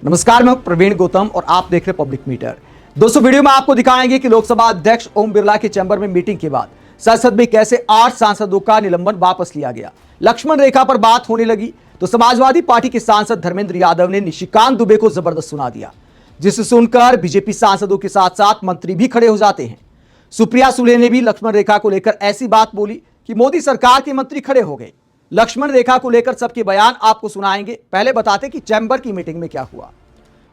नमस्कार, मैं प्रवीण गौतम और आप देख रहे पब्लिक मीटर। दोस्तों, वीडियो में आपको दिखाएंगे कि लोकसभा अध्यक्ष ओम बिरला के चैम्बर में मीटिंग के बाद संसद में कैसे 8 सांसदों का निलंबन वापस लिया गया। लक्ष्मण रेखा पर बात होने लगी तो समाजवादी पार्टी के सांसद धर्मेंद्र यादव ने निशिकांत दुबे को जबरदस्त सुना दिया, जिसे सुनकर बीजेपी सांसदों के साथ साथ मंत्री भी खड़े हो जाते हैं। सुप्रिया सुले ने भी लक्ष्मण रेखा को लेकर ऐसी बात बोली कि मोदी सरकार के मंत्री खड़े हो गए। लक्ष्मण रेखा को लेकर सबके बयान आपको सुनाएंगे। पहले बताते कि चैम्बर की मीटिंग में क्या हुआ।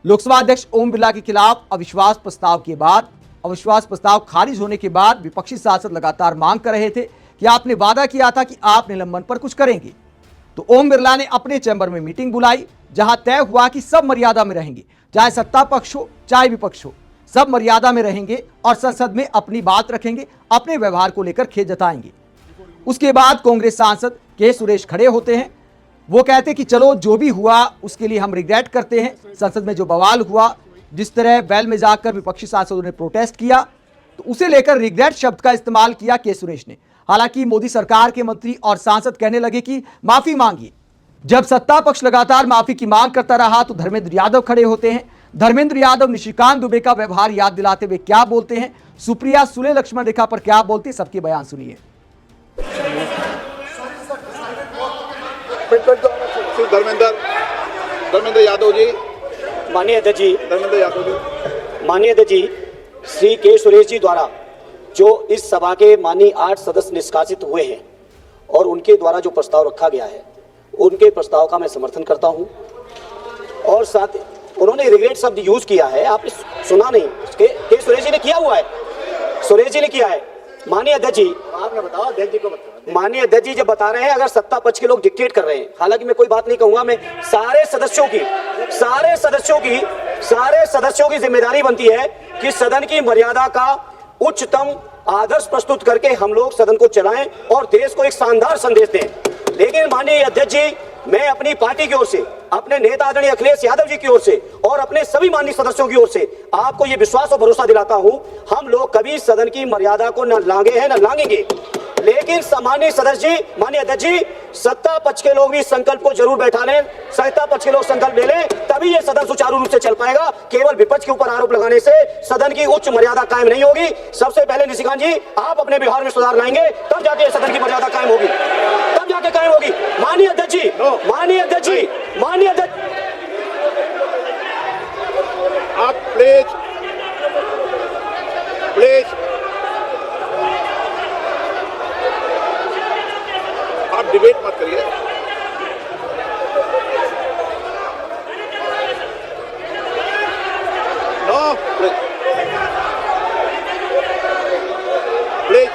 लोकसभा अध्यक्ष ओम बिरला के खिलाफ अविश्वास प्रस्ताव के बाद अविश्वास प्रस्ताव खारिज होने के बाद विपक्षी सांसद लगातार मांग कर रहे थे कि आपने वादा किया था कि आप निलंबन पर कुछ करेंगे। तो ओम बिरला ने अपने चैम्बर में मीटिंग बुलाई, जहां तय हुआ कि सब मर्यादा में रहेंगे, चाहे सत्ता पक्ष हो चाहे विपक्ष हो, सब मर्यादा में रहेंगे और संसद में अपनी बात रखेंगे, अपने व्यवहार को लेकर खेद जताएंगे। उसके बाद कांग्रेस सांसद के सुरेश खड़े होते हैं। वो कहते कि चलो जो भी हुआ उसके लिए हम रिग्रेट करते हैं। संसद में जो बवाल हुआ, जिस तरह बैल में जाकर विपक्षी सांसदों ने प्रोटेस्ट किया, तो उसे लेकर रिग्रेट शब्द का इस्तेमाल किया के सुरेश ने। हालांकि मोदी सरकार के मंत्री और सांसद कहने लगे कि माफी मांगिए। जब सत्ता पक्ष लगातार माफी की मांग करता रहा तो धर्मेंद्र यादव खड़े होते हैं। धर्मेंद्र यादव निशिकांत दुबे का व्यवहार याद दिलाते हुए क्या बोलते हैं, सुप्रिया सुले लक्ष्मण रेखा पर क्या बोलते हैं, सबके बयान सुनिए। धर्मेंद्र यादव जी, माननीय अध्यक्ष जी, धर्मेंद्र यादव जी, माननीय अध्यक्ष जी, श्री के सुरेश जी द्वारा जो इस सभा के माननीय 8 सदस्य निष्कासित हुए हैं और उनके द्वारा जो प्रस्ताव रखा गया है, उनके प्रस्ताव का मैं समर्थन करता हूं। और साथ उन्होंने रिग्रेट शब्द यूज किया है, आप सुना नहीं, के सुरेश जी ने किया हुआ है, सुरेश जी ने किया है। माननीय अध्यक्ष जी, आपने बताओ, अध्यक्ष जी को बताओ। माननीय अध्यक्ष जी जब बता रहे हैं अगर सत्ता पक्ष के लोग डिक्टेट कर रहे हैं, हालांकि मैं कोई बात नहीं कहूंगा, मैं सारे सदस्यों की जिम्मेदारी बनती है कि सदन की मर्यादा का उच्चतम आदर्श प्रस्तुत करके हम लोग सदन को चलाएं और देश को एक शानदार संदेश दें। लेकिन माननीय अध्यक्ष जी, मैं अपनी पार्टी की ओर से, अपने नेता आदरणीय अखिलेश यादव जी की ओर से और अपने सभी माननीय सदस्यों की ओर से आपको यह विश्वास और भरोसा दिलाता हूं, हम लोग कभी सदन की मर्यादा को न लांगे हैं न लांगेंगे। लेकिन सामान्य सदस्य जी, माननीय अध्यक्ष जी, सत्ता पक्ष के लोग भी संकल्प को जरूर बैठा लें, सत्ता पक्ष के लोग संकल्प ले लें, तभी यह सदन सुचारू रूप से चल पाएगा। केवल विपक्ष के ऊपर आरोप लगाने से सदन की उच्च मर्यादा कायम नहीं होगी। सबसे पहले निशिकांत जी, आप अपने व्यवहार में सुधार लाएंगे, तब जाके सदन की मर्यादा कायम होगी, तब जाके कायम होगी। माननीय अध्यक्ष जी, माननीय अध्यक्ष जी, माननीय अध्यक्ष, आप प्लीज आप डिबेट मत करिए। नो, प्लीज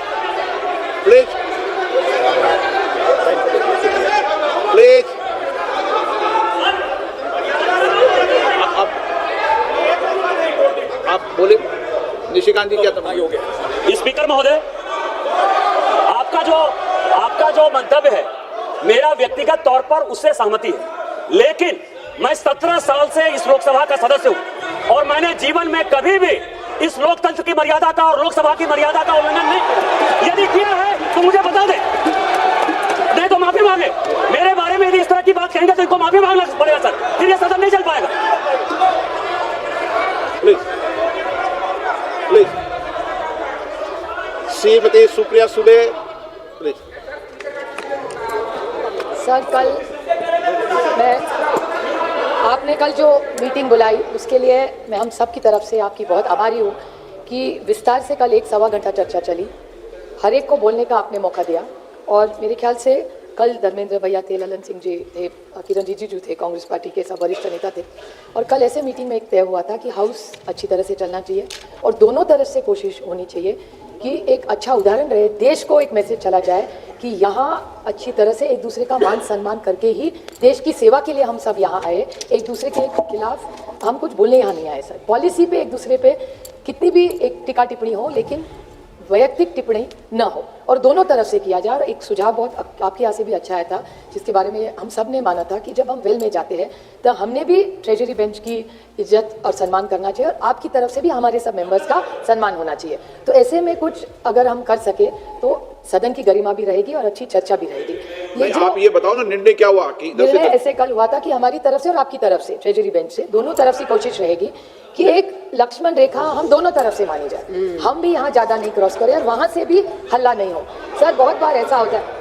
आप बोले। निशिकांत जी, क्या तबाही हो गया? स्पीकर महोदय, आपका जो मंतव्य है, मेरा व्यक्तिगत तौर पर उससे सहमति है, लेकिन मैं 17 साल से इस लोकसभा का सदस्य हूं और मैंने जीवन में कभी भी इस लोकतंत्र की मर्यादा का और लोकसभा की मर्यादा का उल्लंघन नहीं किया। यदि किया है तो मुझे बता दे, नहीं तो माफी मांगे। मेरे बारे में यदि इस तरह की बात कहेंगे तो इनको माफी मांगना पड़ेगा सर, फिर यह सदन नहीं चल पाएगा। Please Shrimati Supriya Sule, please. Sir, आपने कल जो मीटिंग बुलाई उसके लिए मैं हम सब की तरफ से आपकी बहुत आभारी हूँ कि विस्तार से कल 1 सवा घंटा चर्चा चली, हर एक को बोलने का आपने मौका दिया। और मेरे ख्याल से कल धर्मेंद्र भैया थे, ललन सिंह जी थे, किरण रिजिजू थे, कांग्रेस पार्टी के सब वरिष्ठ नेता थे। और कल ऐसे मीटिंग में एक तय हुआ था कि हाउस अच्छी तरह से चलना चाहिए और दोनों तरफ से कोशिश होनी चाहिए कि एक अच्छा उदाहरण रहे, देश को एक मैसेज चला जाए कि यहाँ अच्छी तरह से एक दूसरे का मान सम्मान करके ही देश की सेवा के लिए हम सब यहाँ आए। एक दूसरे के खिलाफ हम कुछ बोलने यहाँ नहीं आए सर। पॉलिसी पे एक दूसरे पे कितनी भी एक टीका टिप्पणी हो, लेकिन वैयक्तिक टिप्पणी न हो। और दोनों तरफ से किया जाए। और एक सुझाव बहुत आपके यहाँ से भी अच्छा आया था, जिसके बारे में हम सब ने माना था कि जब हम वेल में जाते हैं तो हमने भी ट्रेजरी बेंच की इज्जत और सम्मान करना चाहिए, और आपकी तरफ से भी हमारे सब मेंबर्स का सम्मान होना चाहिए। तो ऐसे में कुछ अगर हम कर सके तो सदन की गरिमा भी रहेगी और अच्छी चर्चा भी रहेगी। नहीं, आप ये बताओ ना, निर्णय क्या हुआ कि निर्णय ऐसे कल हुआ था कि हमारी तरफ से और आपकी तरफ से, ट्रेजरी बेंच से, दोनों तरफ से कोशिश रहेगी कि एक लक्ष्मण रेखा हम दोनों तरफ से मानी जाए। हम भी यहाँ ज्यादा नहीं क्रॉस करें और वहां से भी हल्ला नहीं हो। सर बहुत बार ऐसा होता है,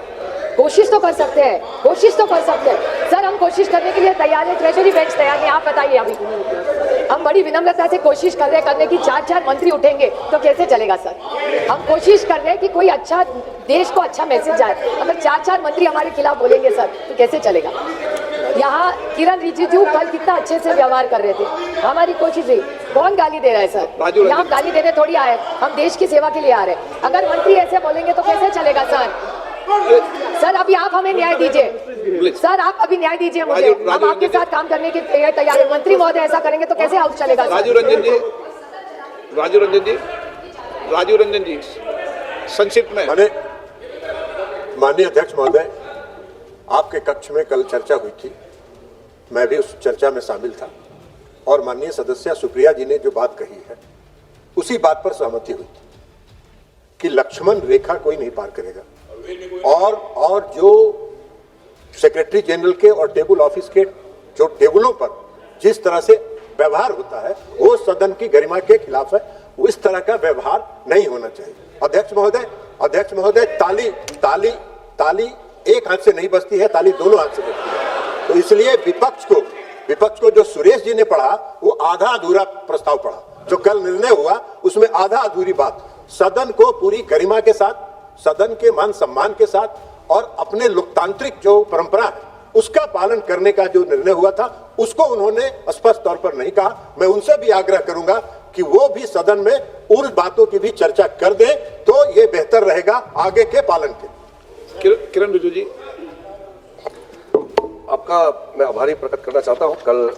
कोशिश तो कर सकते हैं, कोशिश तो कर सकते हैं सर, हम कोशिश करने के लिए तैयार है, ट्रेजरी बेंच तैयार है। आप बताइए, अभी हम बड़ी विनम्रता से कोशिश कर रहे हैं करने की। 4 मंत्री उठेंगे तो कैसे चलेगा सर? हम कोशिश कर रहे हैं कि कोई अच्छा, देश को अच्छा मैसेज जाए। अगर 4 मंत्री हमारे खिलाफ बोलेंगे सर तो कैसे चलेगा? यहाँ किरण रिजिजू कल कितना अच्छे से व्यवहार कर रहे थे, हमारी कोशिश है। कौन गाली दे रहा है सर? यहाँ गाली देने थोड़ी आए, हम देश की सेवा के लिए आ रहे हैं। अगर मंत्री ऐसे बोलेंगे तो कैसे चलेगा सर? सर अभी आप हमें न्याय दीजिए, सर आप अभी न्याय दीजिए मुझे, हम आपके साथ काम करने के लिए तैयार है। मंत्री महोदय ऐसा करेंगे तो कैसे हाउस चलेगा? राजीव रंजन जी संक्षिप्त में। माननीय अध्यक्ष महोदय, आपके कक्ष में कल चर्चा हुई थी, मैं भी उस चर्चा में शामिल था, और माननीय सदस्य सुप्रिया जी ने जो बात कही है उसी बात पर सहमति हुई थी कि लक्ष्मण रेखा कोई नहीं पार करेगा। और जो सेक्रेटरी जनरल के और टेबल ऑफिस के जो टेबलों पर जिस तरह से व्यवहार होता है वो सदन की गरिमा के खिलाफ है। इस तरह का व्यवहार नहीं होना चाहिए। अध्यक्ष महोदय, ताली एक हाथ से नहीं बजती है, ताली दोनों हाथ से बजती है। तो इसलिए विपक्ष को जो सुरेश जी ने पढ़ा वो आधा अधूरा प्रस्ताव पढ़ा। जो कल निर्णय हुआ उसमें आधा अधूरी बात। सदन को पूरी गरिमा के साथ, सदन के मान सम्मान के साथ और अपने लोकतांत्रिक जो परंपरा है उसका पालन करने का जो निर्णय हुआ था उसको उन्होंने स्पष्ट तौर पर नहीं कहा। मैं उनसे भी आग्रह करूंगा कि वो भी सदन में उन बातों की भी चर्चा कर दें, तो ये बेहतर रहेगा आगे के पालन के। किरण रिजिजू जी, आपका मैं आभारी प्रकट करना चाहता हूं। कल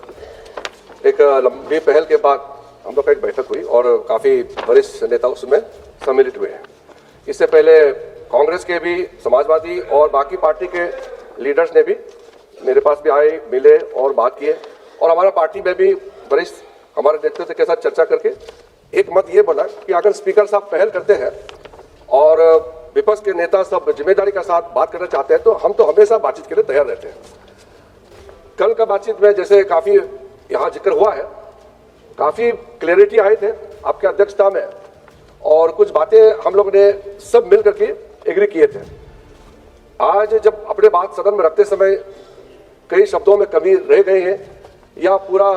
एक लंबी पहल के बाद हम लोग का एक बैठक हुई और काफी वरिष्ठ नेता उसमें सम्मिलित हुए हैं। इससे पहले कांग्रेस के भी, समाजवादी और बाकी पार्टी के लीडर्स ने भी मेरे पास भी आए, मिले और बात किए, और हमारा पार्टी में भी वरिष्ठ हमारे नेतृत्व के साथ चर्चा करके एक मत ये बना कि अगर स्पीकर साहब पहल करते हैं और विपक्ष के नेता सब जिम्मेदारी के साथ बात करना चाहते हैं तो हम तो हमेशा बातचीत के लिए तैयार रहते हैं। कल का बातचीत में जैसे काफी यहाँ जिक्र हुआ है, काफी क्लैरिटी आए थे आपके अध्यक्षता में, और कुछ बातें हम लोग ने सब मिल करके एग्री किए थे। आज जब अपने बात सदन में रखते समय कई शब्दों में कमी रह गए हैं या पूरा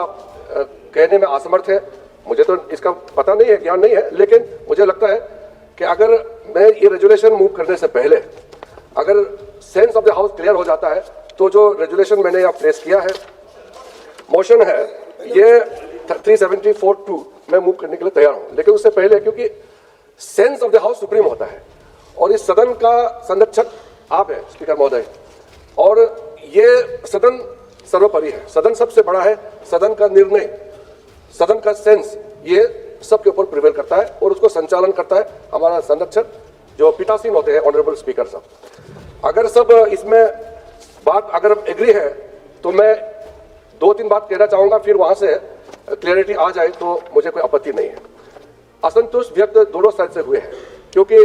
कहने में असमर्थ है, मुझे तो इसका पता नहीं है, ज्ञान नहीं है, लेकिन मुझे लगता है कि अगर मैं ये रेजुलेशन मूव करने से पहले अगर sense of the house clear हो जाता है तो जो रेजुलेशन मैंने यहाँ प्लेस किया है, मोशन है, ये 374(2) मैं मूव करने के लिए तैयार हूँ। लेकिन उससे पहले क्योंकि sense of the house supreme होता है और इस सदन का संरक्षक आप है स्पीकर महोदय, और ये सदन सर्वोपरि है, सदन सबसे बड़ा है, सदन का निर्णय, सदन का सेंस, ये सबके ऊपर प्रिवेल करता है और उसको संचालन करता है हमारा संरक्षक जो पीठासीन होते हैं ऑनरेबल स्पीकर साहब। अगर सब इसमें बात अगर एग्री है तो मैं 2-3 बात कहना चाहूंगा, फिर वहां से क्लियरिटी आ जाए तो मुझे कोई आपत्ति नहीं है। असंतोष व्यक्त दोनों साइड से हुए हैं, क्योंकि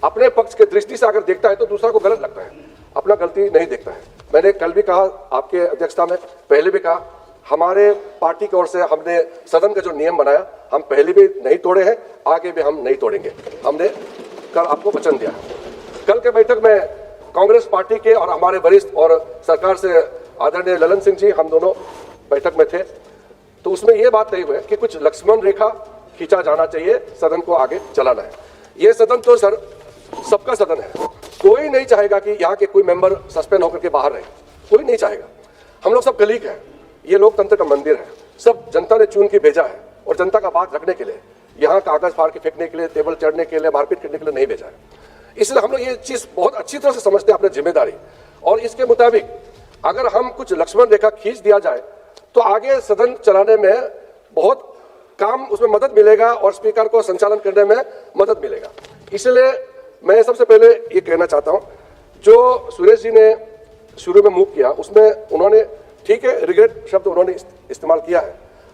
अपने पक्ष के दृष्टि से अगर देखता है तो दूसरा को गलत लगता है, अपना गलती नहीं देखता है। मैंने कल भी कहा, आपके अध्यक्षता में पहले भी कहा, हमारे पार्टी की ओर से हमने सदन का जो नियम बनाया हम पहले भी नहीं तोड़े हैं, आगे भी हम नहीं तोड़ेंगे। हमने कल आपको वचन दिया। कल के बैठक में कांग्रेस पार्टी के और हमारे वरिष्ठ और सरकार से आदरणीय ललन सिंह जी हम दोनों बैठक में थे, तो उसमें यह बात तय हुई कि कुछ लक्ष्मण रेखा खींचा जाना चाहिए, सदन को आगे चलाना है। ये सदन तो सर सबका सदन है, कोई नहीं चाहेगा कि यहाँ के कोई मेंबर सस्पेंड होकर के बाहर रहे, कोई नहीं चाहेगा। हम लोग सब कलीग हैं, ये लोकतंत्र का मंदिर है, सब जनता ने चुन के भेजा है और जनता का बात रखने के लिए, यहाँ कागज फाड़ के फेंकने के लिए, टेबल चढ़ने के लिए, मारपीट करने के लिए नहीं भेजा है। इसलिए हम लोग ये चीज बहुत अच्छी तरह से समझते हैं अपनी जिम्मेदारी, और इसके मुताबिक अगर हम कुछ लक्ष्मण रेखा खींच दिया जाए तो आगे सदन चलाने में बहुत काम उसमें मदद मिलेगा और स्पीकर को संचालन करने में मदद मिलेगा। इसलिए मैं सबसे पहले ये कहना चाहता हूं, जो सुरेश जी ने शुरू में मूव किया उसमें उन्होंने ठीक है रिग्रेट शब्द उन्होंने इस्तेमाल किया है,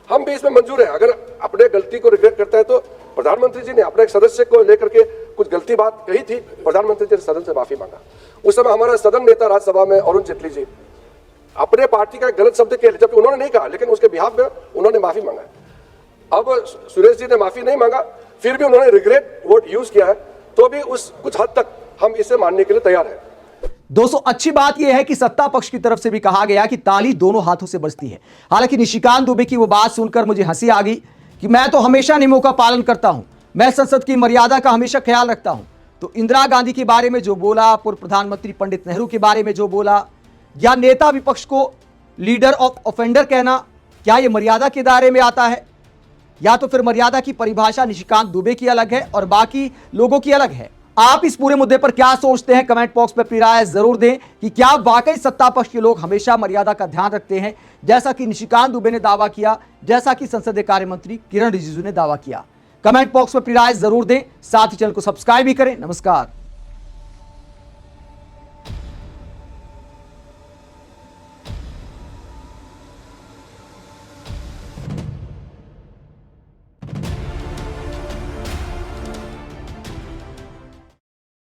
हम भी इसमें मंजूर है। अगर अपने गलती को रिग्रेट करता है तो प्रधानमंत्री जी ने अपने एक सदस्य को लेकर के कुछ गलती बात कही थी, प्रधानमंत्री जी ने सदन से माफी मांगा। उस समय हमारा सदन नेता राज्यसभा में अरुण जेटली जी अपने पार्टी का गलत शब्द कह जबकि उन्होंने नहीं कहा, लेकिन उसके बिहाफ में उन्होंने माफी मांगा। अब सुरेश जी ने माफी नहीं मांगा, फिर भी उन्होंने रिग्रेट वर्ड यूज किया है, तो भी उस कुछ हद तक हम इसे मानने के लिए तैयार हैं। दोस्तों अच्छी बात यह है कि सत्ता पक्ष की तरफ से भी कहा गया कि ताली दोनों हाथों से बजती है। हालांकि निशिकांत दुबे की वो बात सुनकर मुझे हंसी आ गई कि मैं तो हमेशा नियमों का पालन करता हूं, मैं संसद की मर्यादा का हमेशा ख्याल रखता हूं। तो इंदिरा गांधी के बारे में जो बोला, पूर्व प्रधानमंत्री पंडित नेहरू के बारे में जो बोला, या नेता विपक्ष को लीडर ऑफ ऑफेंडर कहना, क्या यह मर्यादा के दायरे में आता है? या तो फिर मर्यादा की परिभाषा निशिकांत दुबे की अलग है और बाकी लोगों की अलग है? आप इस पूरे मुद्दे पर क्या सोचते हैं? कमेंट बॉक्स में अपनी राय जरूर दें कि क्या वाकई सत्ता पक्ष के लोग हमेशा मर्यादा का ध्यान रखते हैं, जैसा कि निशिकांत दुबे ने दावा किया, जैसा कि संसदीय कार्य मंत्री किरण रिजिजू ने दावा किया। कमेंट बॉक्स में अपनी राय जरूर दें, साथ ही चैनल को सब्सक्राइब भी करें। नमस्कार।